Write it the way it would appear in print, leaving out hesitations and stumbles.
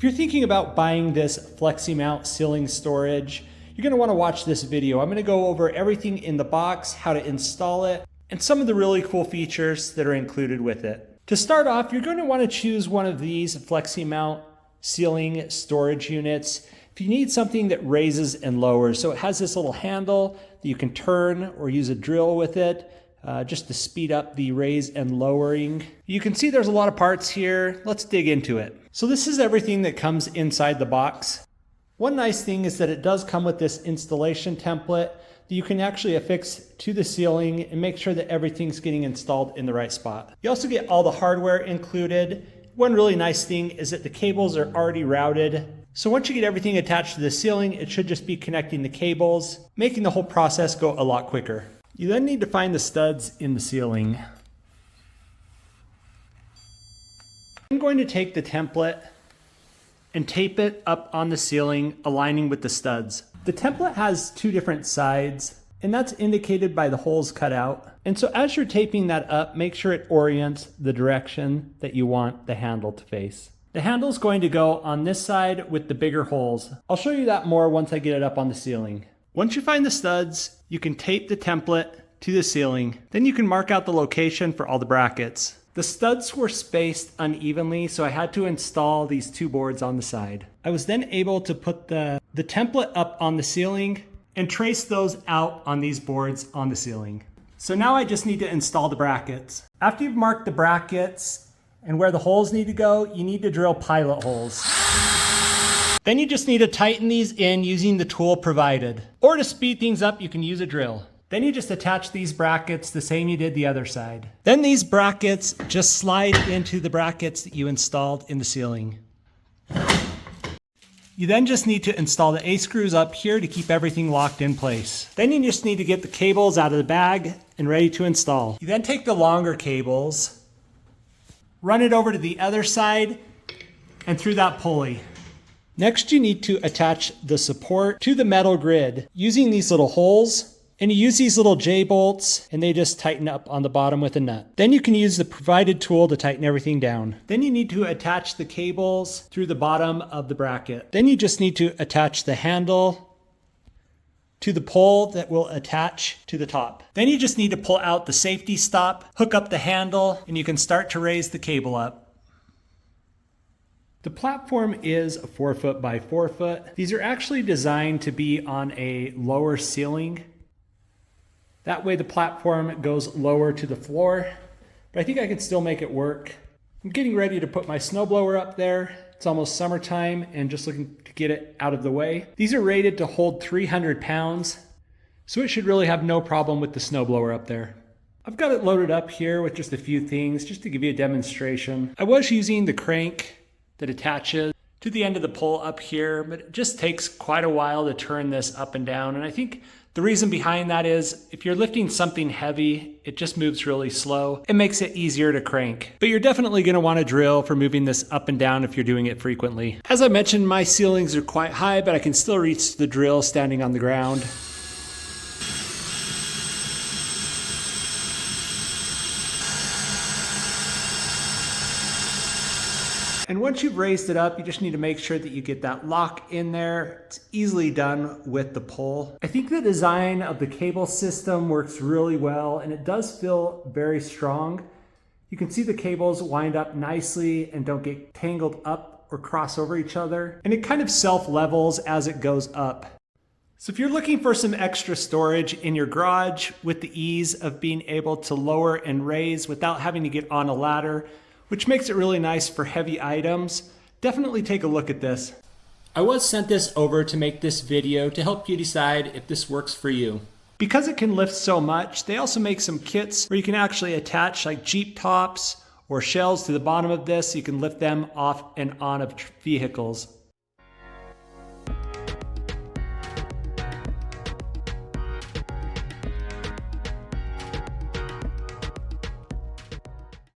If you're thinking about buying this FLEXIMOUNT ceiling storage, you're going to want to watch this video. I'm going to go over everything in the box, how to install it, and some of the really cool features that are included with it. To start off, you're going to want to choose one of these FLEXIMOUNT ceiling storage units. If you need something that raises and lowers, so it has this little handle that you can turn or use a drill with it, just to speed up the raise and lowering. You can see there's a lot of parts here. Let's dig into it. So this is everything that comes inside the box. One nice thing is that it does come with this installation template that you can actually affix to the ceiling and make sure that everything's getting installed in the right spot. You also get all the hardware included. One really nice thing is that the cables are already routed. So once you get everything attached to the ceiling, it should just be connecting the cables, making the whole process go a lot quicker. You then need to find the studs in the ceiling. I'm going to take the template and tape it up on the ceiling, aligning with the studs. The template has two different sides, and that's indicated by the holes cut out. And so as you're taping that up, make sure it orients the direction that you want the handle to face. The handle is going to go on this side with the bigger holes. I'll show you that more once I get it up on the ceiling. Once you find the studs, you can tape the template to the ceiling. Then you can mark out the location for all the brackets. The studs were spaced unevenly, so I had to install these two boards on the side. I was then able to put the template up on the ceiling and trace those out on these boards on the ceiling. So now I just need to install the brackets. After you've marked the brackets and where the holes need to go, you need to drill pilot holes. Then you just need to tighten these in using the tool provided. Or to speed things up, you can use a drill. Then you just attach these brackets the same you did the other side. Then these brackets just slide into the brackets that you installed in the ceiling. You then just need to install the A-screws up here to keep everything locked in place. Then you just need to get the cables out of the bag and ready to install. You then take the longer cables, run it over to the other side and through that pulley. Next, you need to attach the support to the metal grid using these little holes, and you use these little J-bolts and they just tighten up on the bottom with a nut. Then you can use the provided tool to tighten everything down. Then you need to attach the cables through the bottom of the bracket. Then you just need to attach the handle to the pole that will attach to the top. Then you just need to pull out the safety stop, hook up the handle, and you can start to raise the cable up. The platform is 4 foot by 4 foot. These are actually designed to be on a lower ceiling. That way the platform goes lower to the floor, but I think I can still make it work. I'm getting ready to put my snowblower up there. It's almost summertime and just looking to get it out of the way. These are rated to hold 300 pounds, so it should really have no problem with the snowblower up there. I've got it loaded up here with just a few things just to give you a demonstration. I was using the crank that attaches to the end of the pole up here, but it just takes quite a while to turn this up and down. And I think the reason behind that is if you're lifting something heavy, it just moves really slow. It makes it easier to crank. But you're definitely going to want to drill for moving this up and down if you're doing it frequently. As I mentioned, my ceilings are quite high, but I can still reach the drill standing on the ground. And once you've raised it up, you just need to make sure that you get that lock in there. It's easily done with the pole. I think the design of the cable system works really well, and it does feel very strong. You can see the cables wind up nicely and don't get tangled up or cross over each other. And it kind of self-levels as it goes up. So if you're looking for some extra storage in your garage with the ease of being able to lower and raise without having to get on a ladder, which makes it really nice for heavy items, definitely take a look at this. I was sent this over to make this video to help you decide if this works for you. Because it can lift so much, they also make some kits where you can actually attach like Jeep tops or shells to the bottom of this so you can lift them off and on of vehicles.